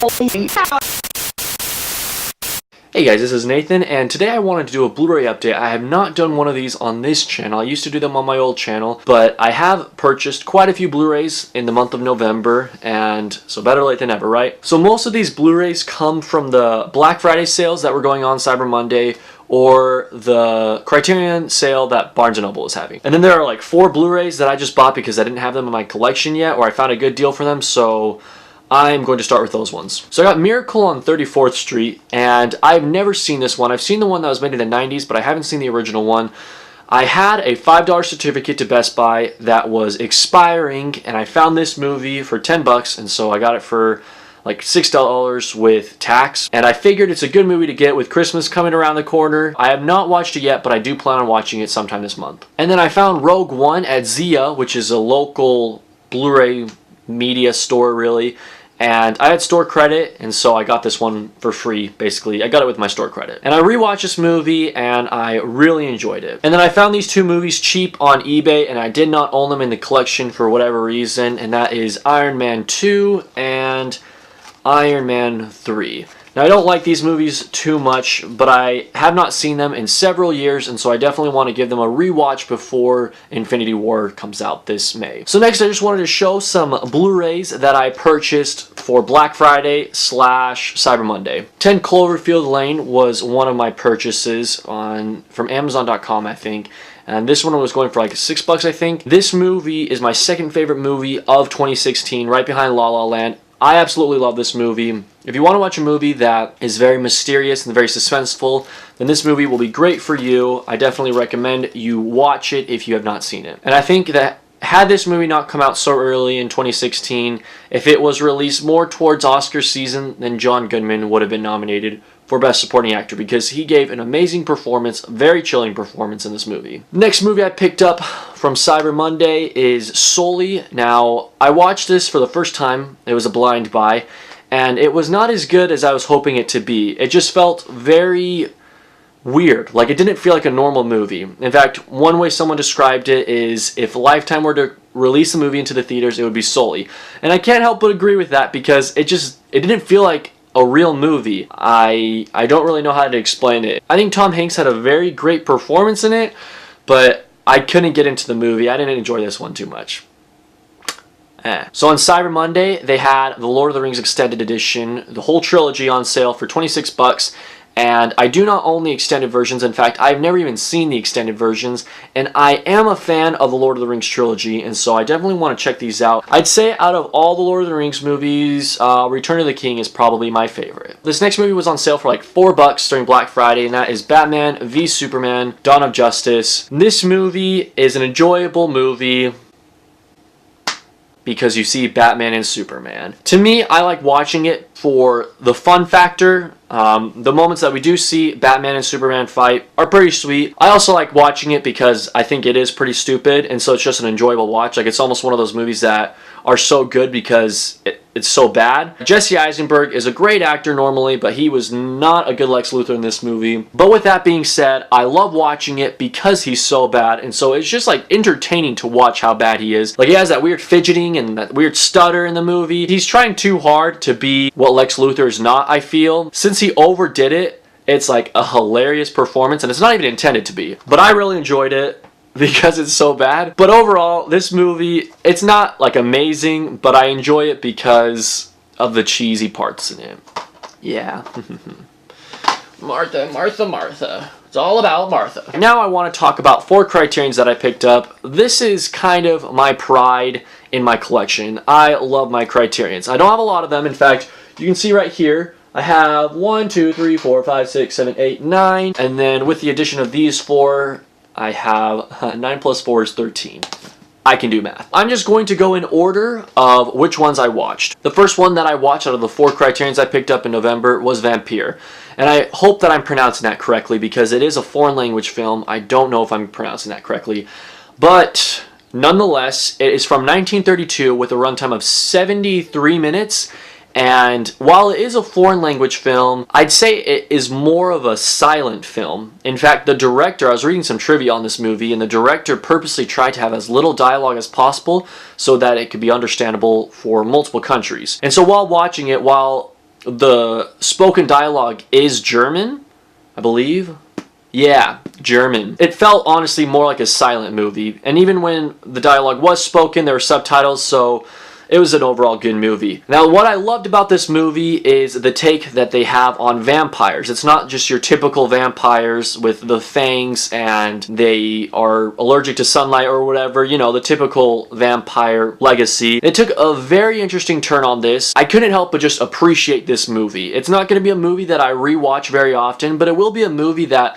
Hey guys, this is Nathan, and today I wanted to do a Blu-ray update. I have not done one of these on this channel. I used to do them on my old channel, but I have purchased quite a few Blu-rays in the month of November, and so better late than never, right? So most of these Blu-rays come from the Black Friday sales that were going on Cyber Monday, or the Criterion sale that Barnes & Noble is having. And then there are like 4 Blu-rays that I just bought because I didn't have them in my collection yet, or I found a good deal for them, so I'm going to start with those ones. So I got Miracle on 34th Street, and I've never seen this one. I've seen the one that was made in the 90s, but I haven't seen the original one. I had a $5 certificate to Best Buy that was expiring, and I found this movie for 10 bucks, and so I got it for like $6 with tax. And I figured it's a good movie to get with Christmas coming around the corner. I have not watched it yet, but I do plan on watching it sometime this month. And then I found Rogue One at Zia, which is a local Blu-ray media store, really. And I had store credit, and so I got this one for free, basically. I got it with my store credit. And I rewatched this movie, and I really enjoyed it. And then I found these 2 movies cheap on eBay, and I did not own them in the collection for whatever reason, and that is Iron Man 2 and Iron Man 3. Now, I don't like these movies too much, but I have not seen them in several years, and so I definitely want to give them a rewatch before Infinity War comes out this May. So next, I just wanted to show some Blu-rays that I purchased for Black Friday / Cyber Monday. 10 Cloverfield Lane was one of my purchases from Amazon.com, I think. And this one was going for like $6, I think. This movie is my second favorite movie of 2016, right behind La La Land. I absolutely love this movie. If you want to watch a movie that is very mysterious and very suspenseful, then this movie will be great for you. I definitely recommend you watch it if you have not seen it. And I think that had this movie not come out so early in 2016, if it was released more towards Oscar season, then John Goodman would have been nominated for Best Supporting Actor because he gave an amazing performance, a very chilling performance in this movie. Next movie I picked up from Cyber Monday is Sully. Now, I watched this for the first time. It was a blind buy, and it was not as good as I was hoping it to be. It just felt very weird. Like, it didn't feel like a normal movie. In fact, one way someone described it is if Lifetime were to release a movie into the theaters, it would be Sully. And I can't help but agree with that because it didn't feel like a real movie. I don't really know how to explain it. I think Tom Hanks had a very great performance in it, but I couldn't get into the movie. I didn't enjoy this one too much. So on Cyber Monday, they had the Lord of the Rings Extended Edition, the whole trilogy on sale for 26 bucks. And I do not own the extended versions. In fact, I've never even seen the extended versions. And I am a fan of the Lord of the Rings trilogy, and so I definitely want to check these out. I'd say out of all the Lord of the Rings movies, Return of the King is probably my favorite. This next movie was on sale for like $4 during Black Friday, and that is Batman v Superman: Dawn of Justice. This movie is an enjoyable movie because you see Batman and Superman. To me, I like watching it for the fun factor. The moments that we do see Batman and Superman fight are pretty sweet. I also like watching it because I think it is pretty stupid, and so it's just an enjoyable watch. Like, it's almost one of those movies that are so good because it's so bad. Jesse Eisenberg is a great actor normally, but he was not a good Lex Luthor in this movie. But with that being said, I love watching it because he's so bad, and so it's just like entertaining to watch how bad he is. Like, he has that weird fidgeting and that weird stutter in the movie. He's trying too hard to be what Lex Luthor is not, I feel. Since he overdid it, it's like a hilarious performance, and it's not even intended to be. But I really enjoyed it because it's so bad. But overall, this movie, it's not like amazing, but I enjoy it because of the cheesy parts in it. Yeah. Martha, Martha, Martha. It's all about Martha. Now I want to talk about 4 Criterions that I picked up. This is kind of my pride in my collection. I love my Criterions. I don't have a lot of them. In fact, you can see right here, I have 1, 2, 3, 4, 5, 6, 7, 8, 9. And then with the addition of these 4, I have 9 plus 4 is 13. I can do math. I'm just going to go in order of which ones I watched. The first one that I watched out of the 4 Criterions I picked up in November was Vampire. And I hope that I'm pronouncing that correctly because it is a foreign language film. I don't know if I'm pronouncing that correctly. But nonetheless, it is from 1932 with a runtime of 73 minutes. And while it is a foreign language film, I'd say it is more of a silent film. In fact, the director, I was reading some trivia on this movie, and the director purposely tried to have as little dialogue as possible so that it could be understandable for multiple countries. And so while watching it, while the spoken dialogue is German, I believe. Yeah, German. It felt honestly more like a silent movie, and even when the dialogue was spoken, there were subtitles, so it was an overall good movie. Now, what I loved about this movie is the take that they have on vampires. It's not just your typical vampires with the fangs and they are allergic to sunlight or whatever, you know, the typical vampire legacy. It took a very interesting turn on this. I couldn't help but just appreciate this movie. It's not going to be a movie that I rewatch very often, but it will be a movie that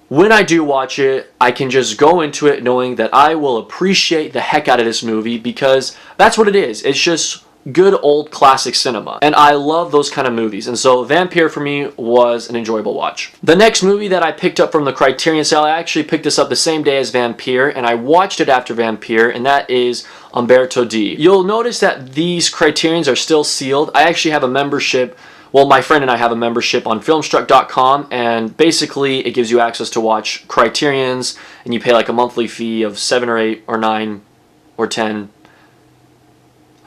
when I do watch it, I can just go into it knowing that I will appreciate the heck out of this movie, because that's what it is. It's just good old classic cinema. And I love those kind of movies. And so Vampire for me was an enjoyable watch. The next movie that I picked up from the Criterion sale, I actually picked this up the same day as Vampire, and I watched it after Vampire, and that is Umberto D. You'll notice that these Criterions are still sealed. I actually have a membership. Well, my friend and I have a membership on filmstruck.com, and basically it gives you access to watch Criterions, and you pay like a monthly fee of $7 or $8 or $9 or $10.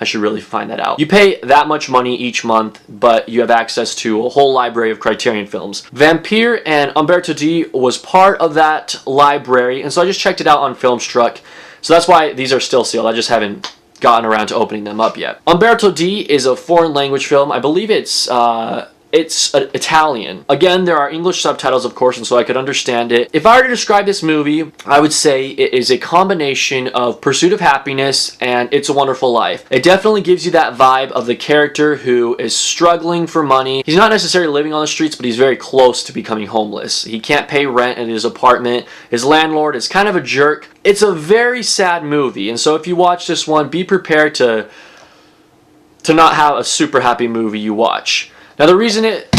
I should really find that out. You pay that much money each month, but you have access to a whole library of Criterion films. Vampire and Umberto D was part of that library, and so I just checked it out on Filmstruck. So that's why these are still sealed. I just haven't gotten around to opening them up yet. Umberto D is a foreign language film. I believe it's Italian. Again, there are English subtitles, of course, and so I could understand it. If I were to describe this movie, I would say it is a combination of Pursuit of Happiness and It's a Wonderful Life. It definitely gives you that vibe of the character who is struggling for money. He's not necessarily living on the streets, but he's very close to becoming homeless. He can't pay rent in his apartment. His landlord is kind of a jerk. It's a very sad movie, and so if you watch this one, be prepared to not have a super happy movie you watch. Now the reason it...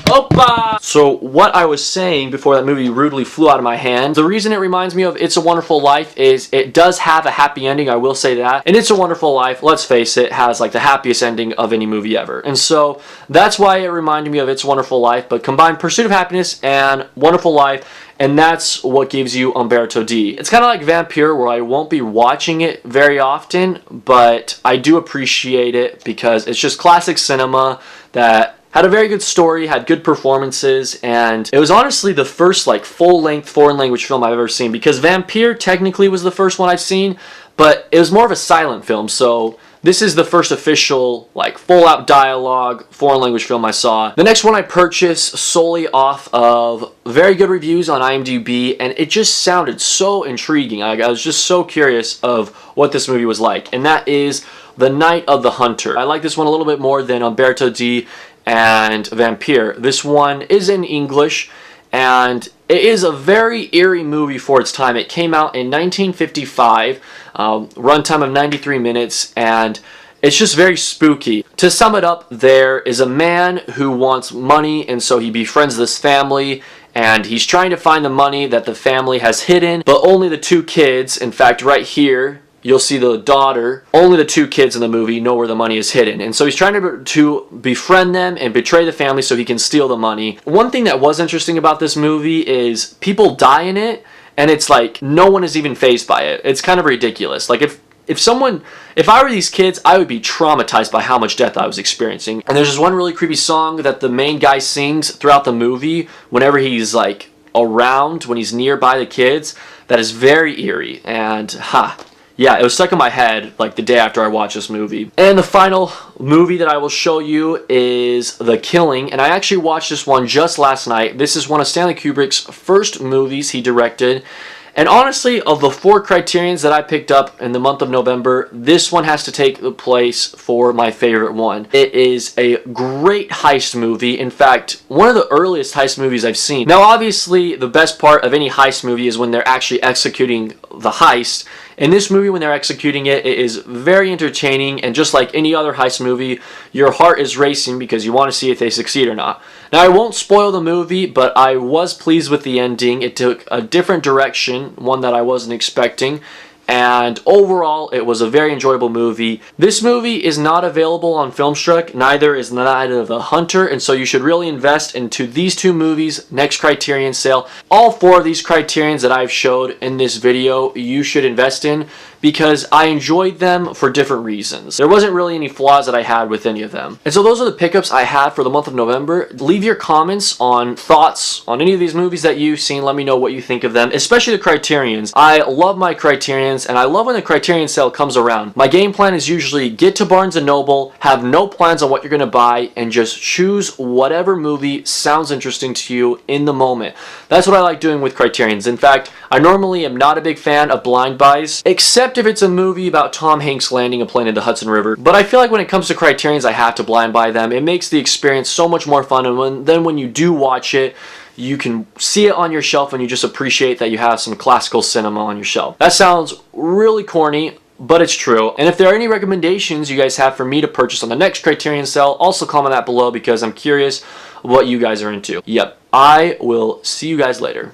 Opa! So what I was saying before that movie rudely flew out of my hand, the reason it reminds me of It's a Wonderful Life is it does have a happy ending, I will say that. And It's a Wonderful Life, let's face it, has like the happiest ending of any movie ever. And so that's why it reminded me of It's a Wonderful Life, but combine Pursuit of Happiness and Wonderful Life, and that's what gives you Umberto D. It's kind of like Vampire, where I won't be watching it very often, but I do appreciate it because it's just classic cinema that had a very good story, had good performances, and it was honestly the first like full-length foreign language film I've ever seen, because Vampire technically was the first one I've seen, but it was more of a silent film, so this is the first official, like, full-out dialogue, foreign language film I saw. The next one I purchased solely off of very good reviews on IMDb, and it just sounded so intriguing. I was just so curious of what this movie was like, and that is The Night of the Hunter. I like this one a little bit more than Umberto D and Vampire. This one is in English, and it is a very eerie movie for its time. It came out in 1955, runtime of 93 minutes, and it's just very spooky. To sum it up, there is a man who wants money, and so he befriends this family, and he's trying to find the money that the family has hidden, but only the two kids, in fact right here, you'll see the daughter, only the two kids in the movie know where the money is hidden. And so he's trying to befriend them and betray the family so he can steal the money. One thing that was interesting about this movie is people die in it, and it's like no one is even fazed by it. It's kind of ridiculous. Like if I were these kids, I would be traumatized by how much death I was experiencing. And there's this one really creepy song that the main guy sings throughout the movie whenever he's like around, when he's nearby the kids, that is very eerie. And yeah, it was stuck in my head like the day after I watched this movie. And the final movie that I will show you is The Killing, and I actually watched this one just last night. This is one of Stanley Kubrick's first movies he directed. And honestly, of the 4 Criterions that I picked up in the month of November, this one has to take the place for my favorite one. It is a great heist movie. In fact, one of the earliest heist movies I've seen. Now obviously, the best part of any heist movie is when they're actually executing the heist. In this movie, when they're executing it, it is very entertaining, and just like any other heist movie, your heart is racing because you want to see if they succeed or not. Now, I won't spoil the movie, but I was pleased with the ending. It took a different direction, one that I wasn't expecting, and overall, it was a very enjoyable movie. This movie is not available on Filmstruck, neither is Night of the Hunter, and so you should really invest into these 2 movies next Criterion sale. All 4 of these Criterions that I've showed in this video, you should invest in, because I enjoyed them for different reasons. There wasn't really any flaws that I had with any of them. And so those are the pickups I had for the month of November. Leave your comments on thoughts on any of these movies that you've seen. Let me know what you think of them, especially the Criterions. I love my Criterions, and I love when the Criterion sale comes around. My game plan is usually get to Barnes & Noble, have no plans on what you're going to buy, and just choose whatever movie sounds interesting to you in the moment. That's what I like doing with Criterions. In fact, I normally am not a big fan of blind buys, except if it's a movie about Tom Hanks landing a plane in the Hudson River. But I feel like when it comes to Criterions, I have to blind buy them. It makes the experience so much more fun, and then when you do watch it, you can see it on your shelf and you just appreciate that you have some classical cinema on your shelf. That sounds really corny, but it's true. And if there are any recommendations you guys have for me to purchase on the next Criterion sale, also comment that below because I'm curious what you guys are into. Yep, I will see you guys later.